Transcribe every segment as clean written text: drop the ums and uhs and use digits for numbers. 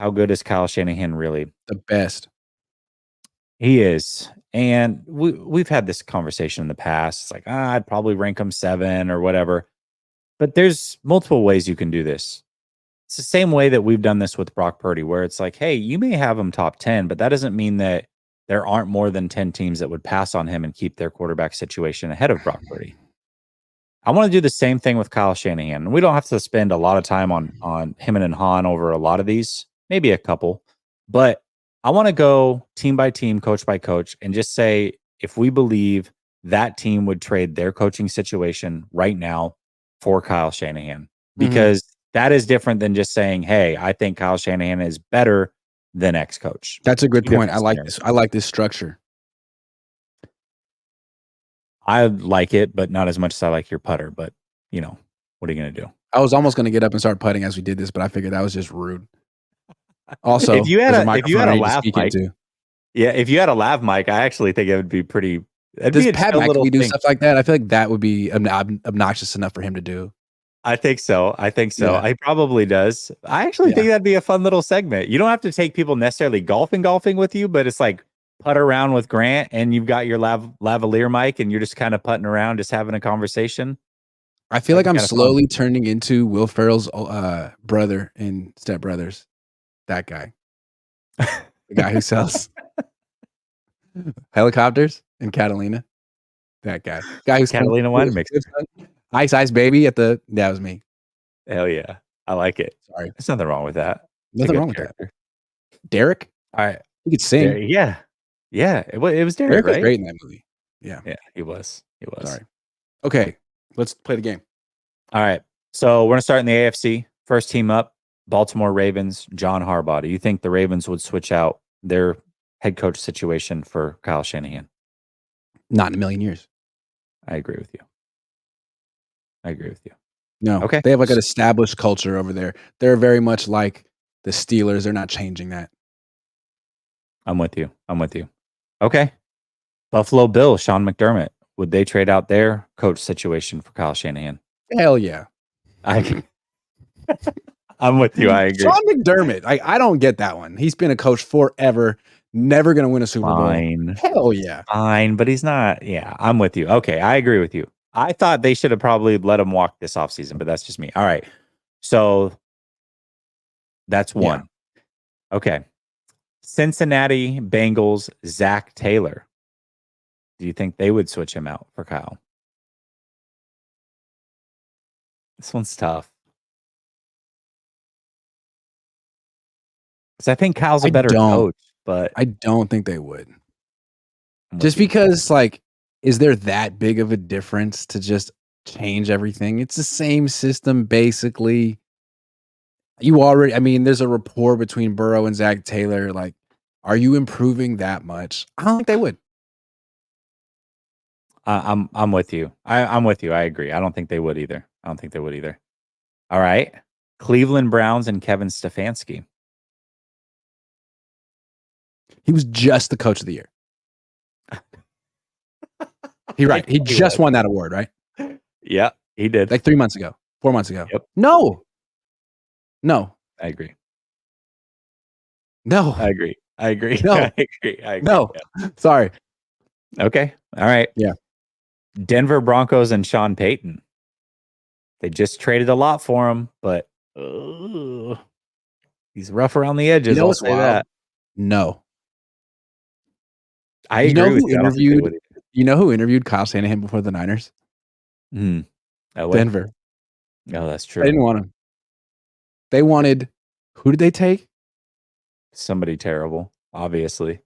How good is Kyle Shanahan really? The best. He is. And we've had this conversation in the past. It's like, I'd probably rank him 7 or whatever. But there's multiple ways you can do this. It's the same way that we've done this with Brock Purdy, where it's like, hey, you may have him top 10, but that doesn't mean that there aren't more than 10 teams that would pass on him and keep their quarterback situation ahead of Brock Purdy. I want to do the same thing with Kyle Shanahan. And we don't have to spend a lot of time on him and Han over a lot of these, maybe a couple. But I want to go team by team, coach by coach, and just say if we believe that team would trade their coaching situation right now for Kyle Shanahan, because that is different than just saying, hey, I think Kyle Shanahan is better than X coach. That's a good point. I like this. I like this structure. I like it, but not as much as I like your putter. But, what are you going to do? I was almost going to get up and start putting as we did this, but I figured that was just rude. Also, if you had a lav mic, if you had a lav mic, I actually think it would be pretty. Does Pat McAfee do stuff like that? I feel like that would be obnoxious enough for him to do. I think so. Yeah. He probably does. I actually think that'd be a fun little segment. You don't have to take people necessarily golfing with you, but it's like putt around with Grant, and you've got your lavalier mic, and you're just kind of putting around, just having a conversation. I feel like I'm slowly turning into Will Ferrell's brother in Step Brothers. That guy. The guy who sells helicopters in Catalina. That guy. Who's Catalina wine mix. Ice Baby that was me. Hell yeah. I like it. Sorry. There's nothing wrong with that. Nothing wrong with that. Derek? All right. He could sing. Yeah. It was Derek, Derek right? was great in that movie. Yeah. Yeah, he was. Sorry. Okay. Let's play the game. All right. So we're going to start in the AFC. First team up, Baltimore Ravens, John Harbaugh. Do you think the Ravens would switch out their head coach situation for Kyle Shanahan? Not in a million years. I agree with you. No. Okay. They have like an established culture over there. They're very much like the Steelers. They're not changing that. I'm with you. Okay. Buffalo Bills, Sean McDermott. Would they trade out their coach situation for Kyle Shanahan? Hell yeah. I'm with you. I agree. Sean McDermott. I don't get that one. He's been a coach forever. Never going to win a Super Bowl. Hell yeah. Fine, but he's not. Yeah, I'm with you. Okay, I agree with you. I thought they should have probably let him walk this offseason, but that's just me. All right. So that's one. Yeah. Okay. Cincinnati Bengals, Zach Taylor. Do you think they would switch him out for Kyle? This one's tough. Because I think Kyle's a better coach, but I don't think they would. Just because, like, is there that big of a difference to just change everything? It's the same system, basically. There's a rapport between Burrow and Zach Taylor. Like, are you improving that much? I don't think they would. I'm with you. I'm with you. I agree. I don't think they would either. All right. Cleveland Browns and Kevin Stefanski. He was just the coach of the year. He just won that award, right? Yeah, he did. Like 4 months ago. Yep. No. I agree. No. I agree. No. I agree. No. Yeah. Sorry. Okay. All right. Yeah. Denver Broncos and Sean Payton. They just traded a lot for him, but he's rough around the edges. I'll say that. No. I agree with you. You know who interviewed Kyle Shanahan before the Niners? Denver. No, that's true. They didn't want him. They wanted, who did they take? Somebody terrible, obviously.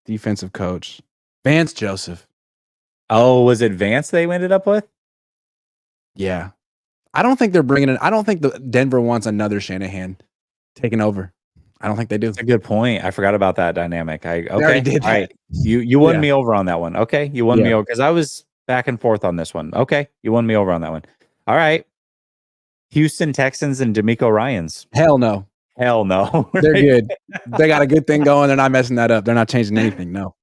Defensive coach. Vance Joseph. Oh, was it Vance they ended up with? Yeah. I don't think they're bringing in, I don't think Denver wants another Shanahan taking over. I don't think they do. That's a good point. I forgot about that dynamic. Okay. All right. You won me over on that one. Okay. You won me over because I was back and forth on this one. Okay. You won me over on that one. All right. Houston Texans and DeMeco Ryans. Hell no. They're good. They got a good thing going. They're not messing that up. They're not changing anything. No.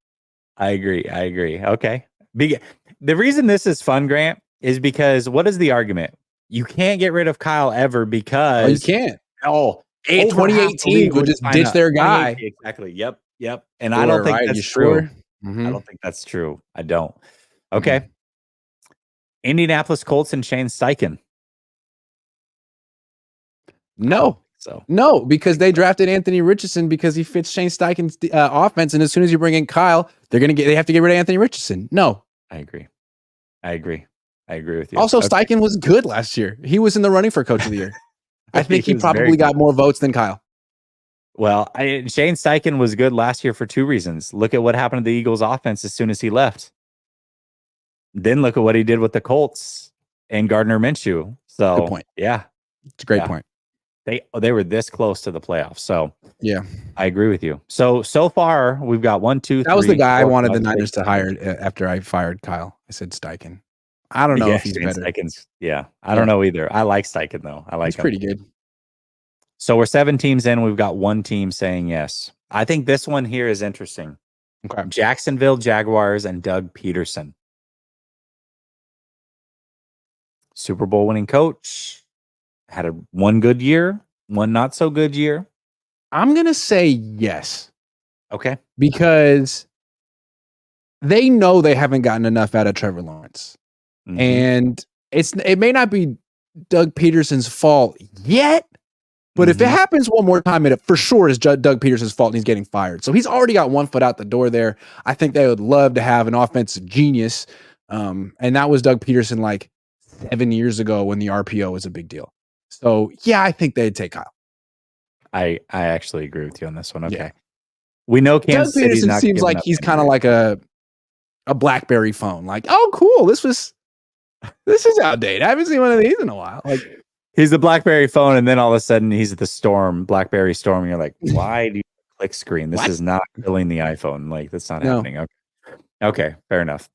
I agree. Okay. The reason this is fun, Grant, is because what is the argument? You can't get rid of Kyle ever because you can't. Oh, over half the 2018 league would just sign ditch up. their 2018, guy. exactly. Yep. And I don't Sure, think right? You that's true. sure? I don't think that's true. I don't. Mm-mm. Okay. Indianapolis Colts and Shane Steichen. No. So No, because they drafted Anthony Richardson because he fits Shane Steichen's offense, and as soon as you bring in Kyle, they have to get rid of Anthony Richardson. No. I agree with you. Also, Okay. Steichen was good last year. He was in the running for Coach of the Year. I think he was very probably got good. more votes than Kyle. Well, Shane Steichen was good last year for two reasons. Look at what happened to the Eagles' offense as soon as he left. Then look at what he did with the Colts and Gardner Minshew. So, Good point. Yeah, It's a great point. They were this close to the playoffs. So, yeah, I agree with you. So far we've got 1, 2, 3. That was the guy I wanted 5, the Niners 6, to hire after I fired Kyle. I said Steichen. I don't know Yeah, if he's Shane better. Steichen's. Yeah, I don't know either. I like Steichen though. I like He's him. pretty good. So we're 7 teams in. We've got one team saying yes. I think this one here is interesting. Okay. Jacksonville Jaguars and Doug Peterson. Super Bowl winning coach. Had one good year, one not so good year. I'm going to say yes. Okay. Because they know they haven't gotten enough out of Trevor Lawrence. Mm-hmm. And it may not be Doug Peterson's fault yet, but if it happens one more time, it for sure is Doug Peterson's fault and he's getting fired. So he's already got one foot out the door there. I think they would love to have an offensive genius. And that was Doug Peterson like 7 years ago when the RPO was a big deal. So, yeah, I think they'd take Kyle. I actually agree with you on this one. Okay. Yeah. We know Kansas Doug Peterson seems like he's kind of like a BlackBerry phone. Like, oh, cool. This is outdated. I haven't seen one of these in a while. Like, he's the BlackBerry phone, and then all of a sudden he's the Storm, BlackBerry Storm. And you're like, why do you click screen? This is not killing the iPhone. Like, that's not happening. Okay, fair enough.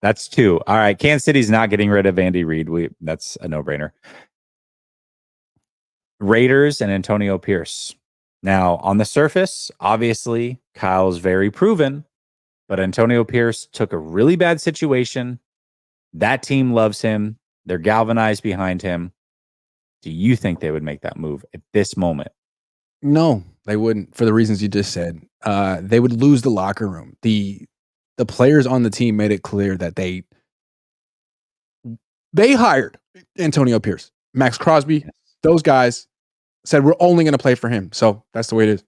That's 2. All right, Kansas City's not getting rid of Andy Reid. That's a no-brainer. Raiders and Antonio Pierce. Now, on the surface, obviously, Kyle's very proven, but Antonio Pierce took a really bad situation. That team loves him. They're galvanized behind him. Do you think they would make that move at this moment? No, they wouldn't, for the reasons you just said. They would lose the locker room. The players on the team made it clear that they hired Antonio Pierce, Max Crosby. Yes. Those guys said, we're only going to play for him. So that's the way it is.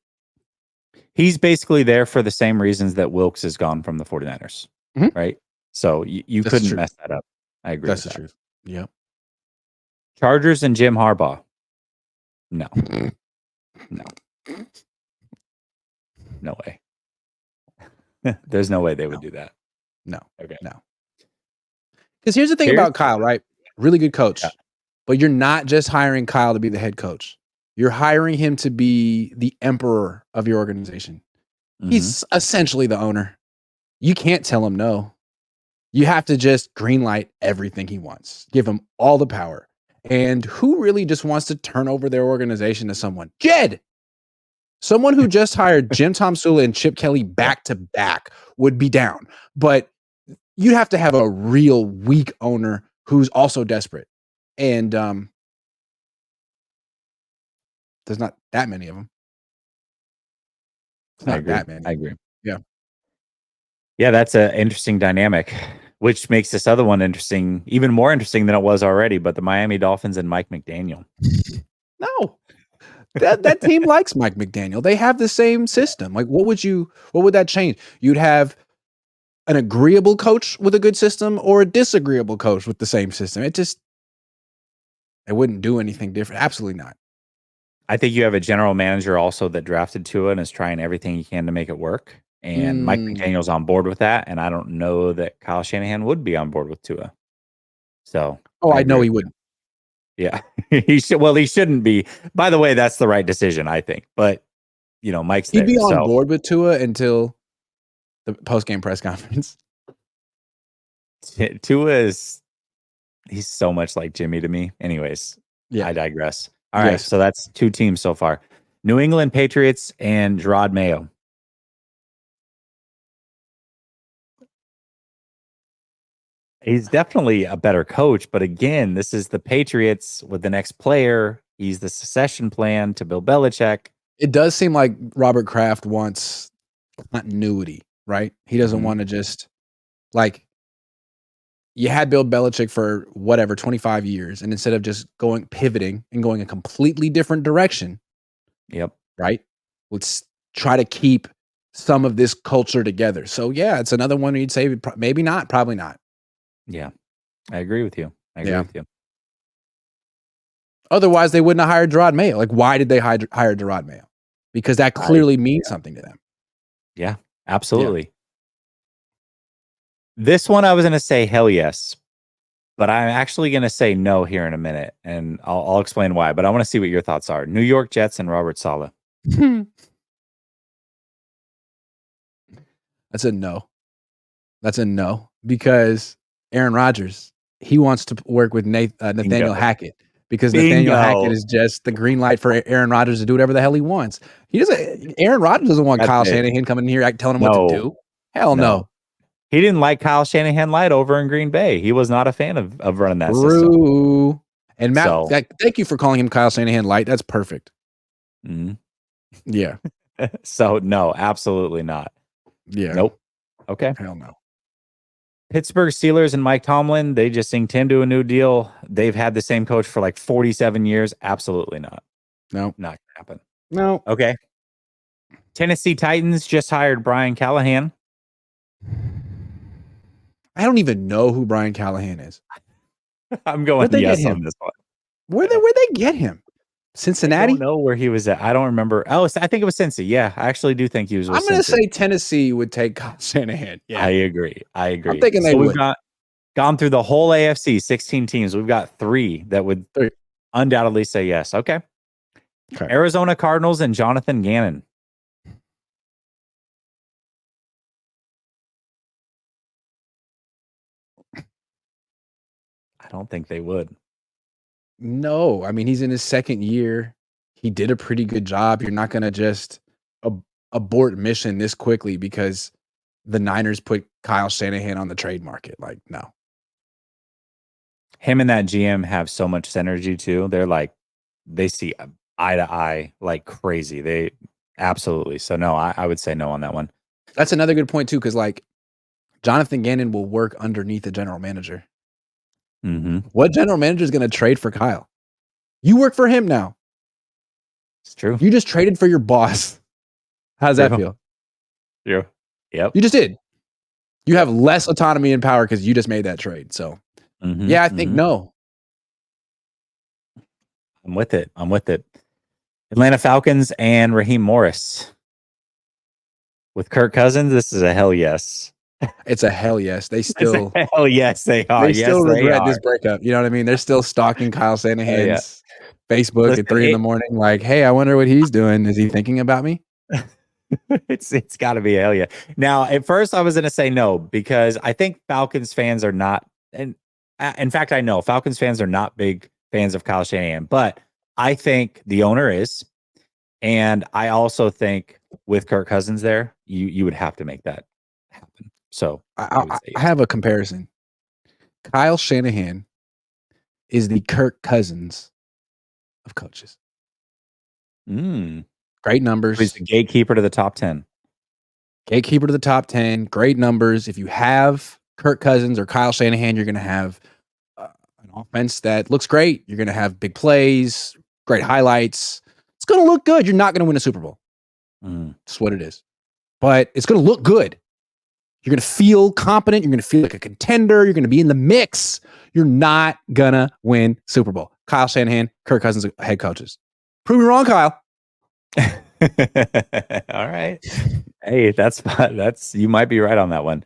He's basically there for the same reasons that Wilkes is gone from the 49ers, right? So you couldn't mess that up. I agree. That's the truth. Yeah. Chargers and Jim Harbaugh. No. No way. There's no way they would do that. No. Okay. No. Because here's the thing about Kyle, right? Really good coach. Yeah. But you're not just hiring Kyle to be the head coach. You're hiring him to be the emperor of your organization. He's essentially the owner. You can't tell him no. You have to just greenlight everything he wants. Give him all the power. And who really just wants to turn over their organization to someone? Jed! Someone who just hired Jim Tomsula and Chip Kelly back to back would be down. But you'd have to have a real weak owner who's also desperate. And there's not that many of them. Not that many. I agree. Yeah. Yeah, that's an interesting dynamic, which makes this other one interesting, even more interesting than it was already. But the Miami Dolphins and Mike McDaniel. No, that team likes Mike McDaniel. They have the same system. Like, what would that change? You'd have an agreeable coach with a good system or a disagreeable coach with the same system. It wouldn't do anything different. Absolutely not. I think you have a general manager also that drafted Tua and is trying everything he can to make it work. And Mike McDaniel's on board with that. And I don't know that Kyle Shanahan would be on board with Tua. So, I know he wouldn't. Yeah, he shouldn't be. By the way, that's the right decision, I think. But Mike's he'd be on board with Tua until the post-game press conference. Tua he's so much like Jimmy to me. Anyways, yeah, I digress. All right, so that's 2 teams so far. New England Patriots and Gerard Mayo. He's definitely a better coach, but again, this is the Patriots with the next player. He's the succession plan to Bill Belichick. It does seem like Robert Kraft wants continuity, right? He doesn't want to just like you had Bill Belichick for whatever 25 years, and instead of just pivoting and going a completely different direction, right? Let's try to keep some of this culture together. So yeah, it's another one you'd say maybe not, probably not. Yeah, I agree with you. I agree with you. Otherwise, they wouldn't have hired Gerard Mayo. Like, why did they hire Gerard Mayo? Because that clearly means something to them. Yeah, absolutely. Yeah. This one I was going to say hell yes, but I'm actually going to say no here in a minute, and I'll explain why. But I want to see what your thoughts are. New York Jets and Robert Saleh. That's a no. That's a no because Aaron Rodgers, he wants to work with Nathaniel Hackett because Nathaniel Hackett is just the green light for Aaron Rodgers to do whatever the hell he wants. Aaron Rodgers doesn't want Kyle Shanahan coming in here telling him what to do. Hell no. He didn't like Kyle Shanahan light over in Green Bay. He was not a fan of running that system. And Matt, thank you for calling him Kyle Shanahan light. That's perfect. Mm-hmm. Yeah. So no, absolutely not. Yeah. Nope. Okay. Hell no. Pittsburgh Steelers and Mike Tomlin, they just inked him to a new deal. They've had the same coach for like 47 years. Absolutely not. No. Not going to happen. No. Okay. Tennessee Titans just hired Brian Callahan. I don't even know who Brian Callahan is. I'm going yes on this one. Where'd they get him? Cincinnati? I don't know where he was at. I don't remember. Oh, I think it was Cincy. Yeah, I actually do think he was with I'm going to say Tennessee would take Kyle Shanahan. Yeah. I agree. I'm thinking they would. We've gone through the whole AFC, 16 teams. We've got 3 that would undoubtedly say yes. Okay. Arizona Cardinals and Jonathan Gannon. I don't think they would. No, I mean, he's in his second year. He did a pretty good job. You're not going to just abort mission this quickly because the Niners put Kyle Shanahan on the trade market. Like, no. Him and that GM have so much synergy too. They're like, they see eye to eye like crazy. They absolutely. So no, I would say no on that one. That's another good point too, because like Jonathan Gannon will work underneath the general manager. Mm-hmm. What general manager is going to trade for Kyle? You work for him now. It's true. You just traded for your boss. How does that feel? True. Yep. You just did. You have less autonomy and power because you just made that trade. So, yeah, I think no. I'm with it. Atlanta Falcons and Raheem Morris. With Kirk Cousins, this is a hell yes. It's a hell yes. They still hell yes, they are. They still regret this breakup. You know what I mean? They're still stalking Kyle Shanahan's Facebook at 3 a.m. Like, hey, I wonder what he's doing. Is he thinking about me? It's got to be a hell yeah. Now, at first, I was going to say no because I think Falcons fans are not, and in fact, I know Falcons fans are not big fans of Kyle Shanahan, but I think the owner is, and I also think with Kirk Cousins there, you would have to make that happen. So I have a comparison. Kyle Shanahan is the Kirk Cousins of coaches. Great numbers. He's the gatekeeper to the top 10. Gatekeeper to the top 10. Great numbers. If you have Kirk Cousins or Kyle Shanahan, you're going to have an offense that looks great. You're going to have big plays, great highlights. It's going to look good. You're not going to win a Super Bowl. That's what it is. But it's going to look good. You're going to feel competent. You're going to feel like a contender. You're going to be in the mix. You're not going to win Super Bowl. Kyle Shanahan, Kirk Cousins, head coaches. Prove me wrong, Kyle. All right. Hey, that's you might be right on that one.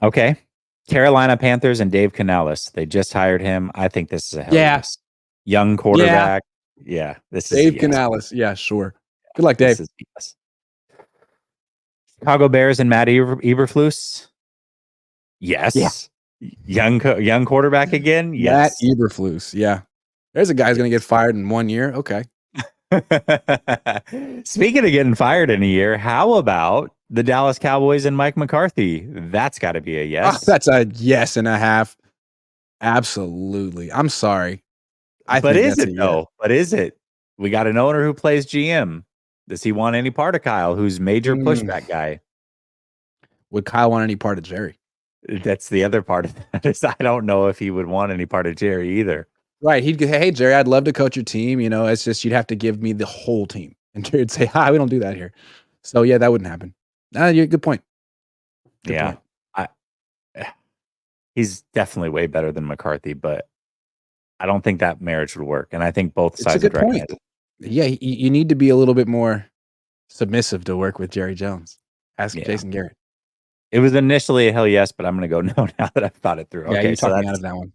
Okay. Carolina Panthers and Dave Canales. They just hired him. I think this is a hell yes. Young quarterback. Yeah. This is Dave Canales. Yeah, sure. Good luck, Dave. Yes. Chicago Bears and Matt Eberflus. Yes. Yeah. Young quarterback again. Yes. Matt Eberflus. Yeah. There's a guy who's going to get fired in 1 year. Okay. Speaking of getting fired in a year, how about the Dallas Cowboys and Mike McCarthy? That's got to be a yes. That's a yes and a half. Absolutely. I'm sorry. I But think is that's it a yes. though? But is it? We got an owner who plays GM. Does he want any part of Kyle, who's major pushback guy? Would Kyle want any part of Jerry? That's the other part of that. Is I don't know if he would want any part of Jerry either. Right. He'd go, hey, Jerry, I'd love to coach your team. You know, it's just you'd have to give me the whole team. And Jerry'd say, hi, we don't do that here. So, yeah, that wouldn't happen. Good point. Good point. He's definitely way better than McCarthy, but I don't think that marriage would work. And I think both sides would recognize it. Yeah, you need to be a little bit more submissive to work with Jerry Jones. Ask Jason Garrett. It was initially a hell yes, but I'm going to go no now that I've thought it through. Yeah, Okay, you talked me out of that one.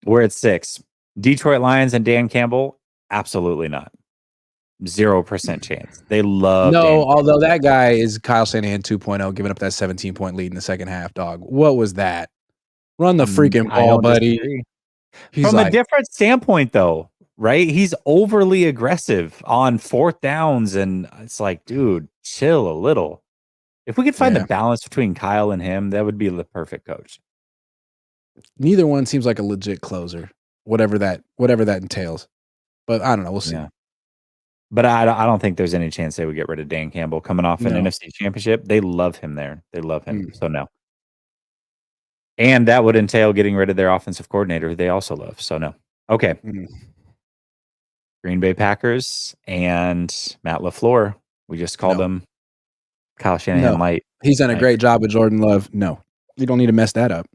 We're at 6. Detroit Lions and Dan Campbell? Absolutely not. 0% chance. They love No, although that guy is Kyle Shanahan 2.0, giving up that 17-point lead in the second half, dog. What was that? Run the freaking ball, buddy. From a different standpoint, though, right? He's overly aggressive on fourth downs, and it's like, dude, chill a little. If we could find the balance between Kyle and him, that would be the perfect coach. Neither one seems like a legit closer, whatever that entails. But I don't know. We'll see. Yeah. But I don't think there's any chance they would get rid of Dan Campbell coming off an NFC championship. They love him there. They love him. So no. And that would entail getting rid of their offensive coordinator, who they also love. So no. Okay. Green Bay Packers and Matt LaFleur. We just called him Kyle Shanahan light. He's done a great job with Jordan Love. No. You don't need to mess that up.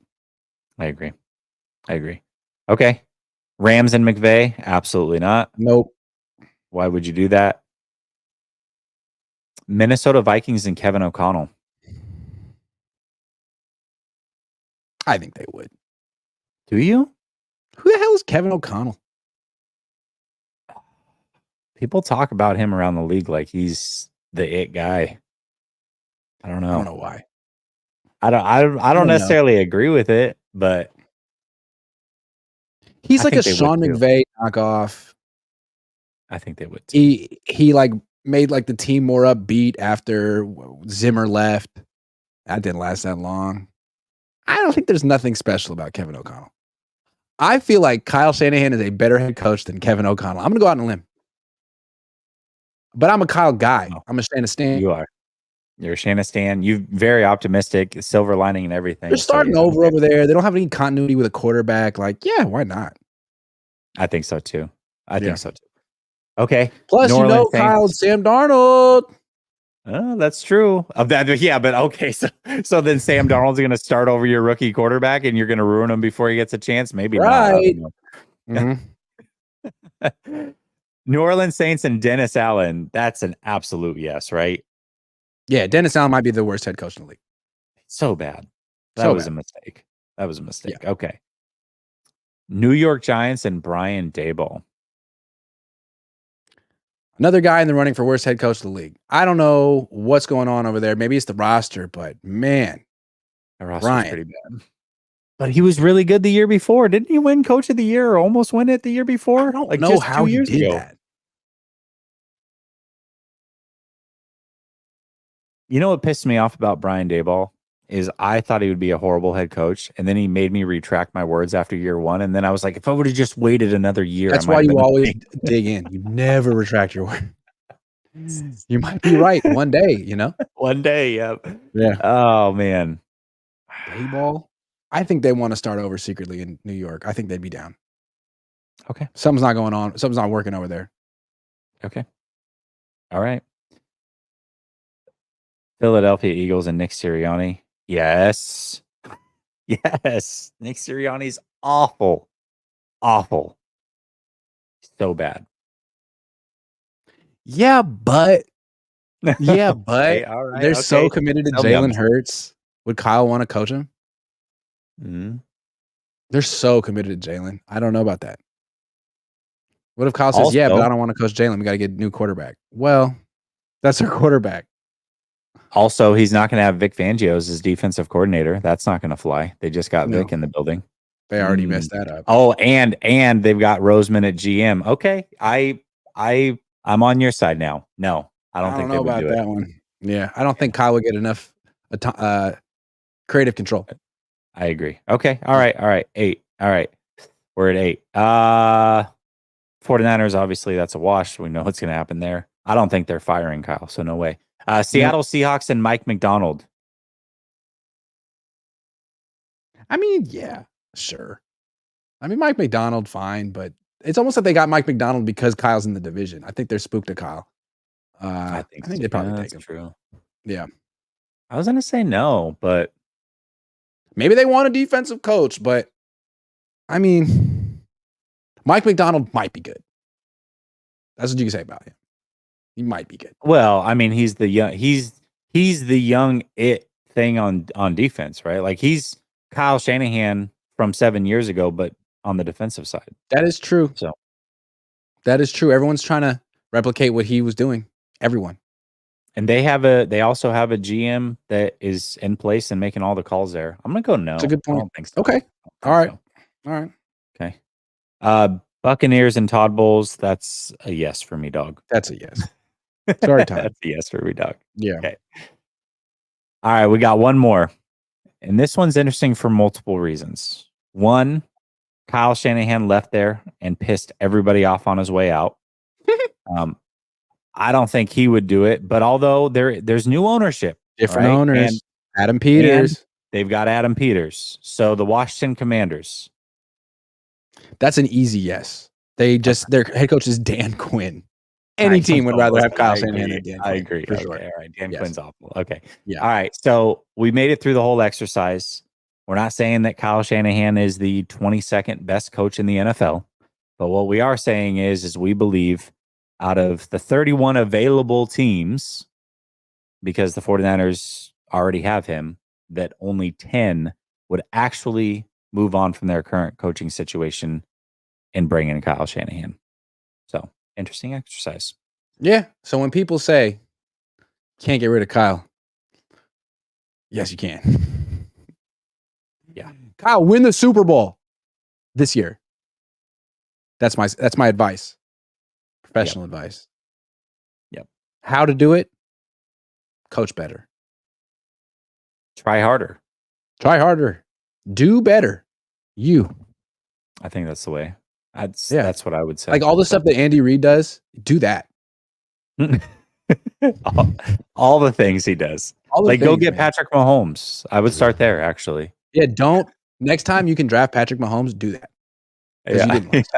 I agree. Okay. Rams and McVay? Absolutely not. Nope. Why would you do that? Minnesota Vikings and Kevin O'Connell. I think they would. Do you? Who the hell is Kevin O'Connell? People talk about him around the league like he's the it guy. I don't know. I don't know why. I don't necessarily agree with it, but he's like a Sean McVay knockoff. I think they would too. He like made like the team more upbeat after Zimmer left. That didn't last that long. I don't think there's nothing special about Kevin O'Connell. I feel like Kyle Shanahan is a better head coach than Kevin O'Connell. I'm going to go out on a limb. But I'm a Kyle guy. I'm a Shanahan. You are. You're a Shanahan. You're very optimistic, silver lining and everything. They're starting over there. They don't have any continuity with a quarterback. Like, yeah, why not? I think so too. I think so too. Okay. Plus, Kyle and Sam Darnold. Oh, that's true. Yeah, but okay. So then Sam Darnold's going to start over your rookie quarterback, and you're going to ruin him before he gets a chance. Maybe right. Not. New Orleans Saints and Dennis Allen. That's an absolute yes, right? Yeah, Dennis Allen might be the worst head coach in the league. So bad. That was a mistake. Yeah. Okay. New York Giants and Brian Daboll. Another guy in the running for worst head coach of the league. I don't know what's going on over there. Maybe it's the roster, but man, the roster's pretty bad. But he was really good the year before. Didn't he win Coach of the Year or almost win it the year before? I don't know how he did that. You know what pissed me off about Brian Daboll is I thought he would be a horrible head coach, and then he made me retract my words after year one, and then I was like, if I would have just waited another year, that's why you always dig in. You never retract your word. You might be right one day, One day, yep. Yeah. Oh man, Daboll. I think they want to start over secretly in New York. I think they'd be down. Okay, something's not going on. Something's not working over there. Okay, all right. Philadelphia Eagles and Nick Sirianni. Yes. Yes. Nick Sirianni's awful. Awful. So bad. Yeah, but okay, they're so committed to Jalen Hurts. Would Kyle want to coach him? Mm-hmm. They're so committed to Jalen. I don't know about that. What if Kyle says, but I don't want to coach Jalen. We got to get a new quarterback. Well, that's our quarterback. Also, he's not going to have Vic Fangio as his defensive coordinator. That's not going to fly. They just got Vic in the building. They already messed that up. Oh, and they've got Roseman at GM. Okay, I'm on your side now. No, I don't think they would do that one. Yeah, I don't think Kyle would get enough creative control. I agree. Okay, all right. 8. All right, we're at 8. 49ers, obviously, that's a wash. We know what's going to happen there. I don't think they're firing Kyle, so no way. Seattle Seahawks and Mike McDonald. I mean, yeah, sure. I mean, Mike McDonald, fine, but it's almost like they got Mike McDonald because Kyle's in the division. I think they're spooked at Kyle. I think they probably take him. True. Yeah. I was going to say no, but maybe they want a defensive coach, but I mean, Mike McDonald might be good. That's what you can say about him. He might be good. Well, I mean, he's the young it thing on defense, right? Like he's Kyle Shanahan from 7 years ago, but on the defensive side. That is true. So that is true. Everyone's trying to replicate what he was doing. Everyone. And they also have a GM that is in place and making all the calls there. I'm gonna go no. That's a good point. I don't think so. Okay. All right. So. All right. Okay. Buccaneers and Todd Bowles, that's a yes for me, dog. That's a yes. Sorry, Todd. That's a yes for me, dog. Yeah. Okay. All right, we got one more. And this one's interesting for multiple reasons. One, Kyle Shanahan left there and pissed everybody off on his way out. I don't think he would do it, but although there's new ownership, different owners, and Adam Peters, they've got Adam Peters. So the Washington Commanders. That's an easy yes. Their head coach is Dan Quinn. Any team would rather have Kyle Shanahan than Dan Quinn. I agree. For Okay, sure. all right. Dan Quinn's awful. Okay. Yeah. All right. So we made it through the whole exercise. We're not saying that Kyle Shanahan is the 22nd best coach in the NFL, but what we are saying is we believe out of the 31 available teams, because the 49ers already have him, that only 10 would actually move on from their current coaching situation and bring in Kyle Shanahan. So, interesting exercise. Yeah. So when people say, can't get rid of Kyle, yes, you can. Yeah. Kyle, win the Super Bowl this year. That's my advice. Professional advice. Yep. How to do it? Coach better. Try harder. Try harder. Do better. You. I think that's the way. That's what I would say. Like all the stuff that Andy Reid does, do that. all the things he does. Like go get Patrick Mahomes. I would start there, actually. Yeah, don't. Next time you can draft Patrick Mahomes, do that. Yeah. You didn't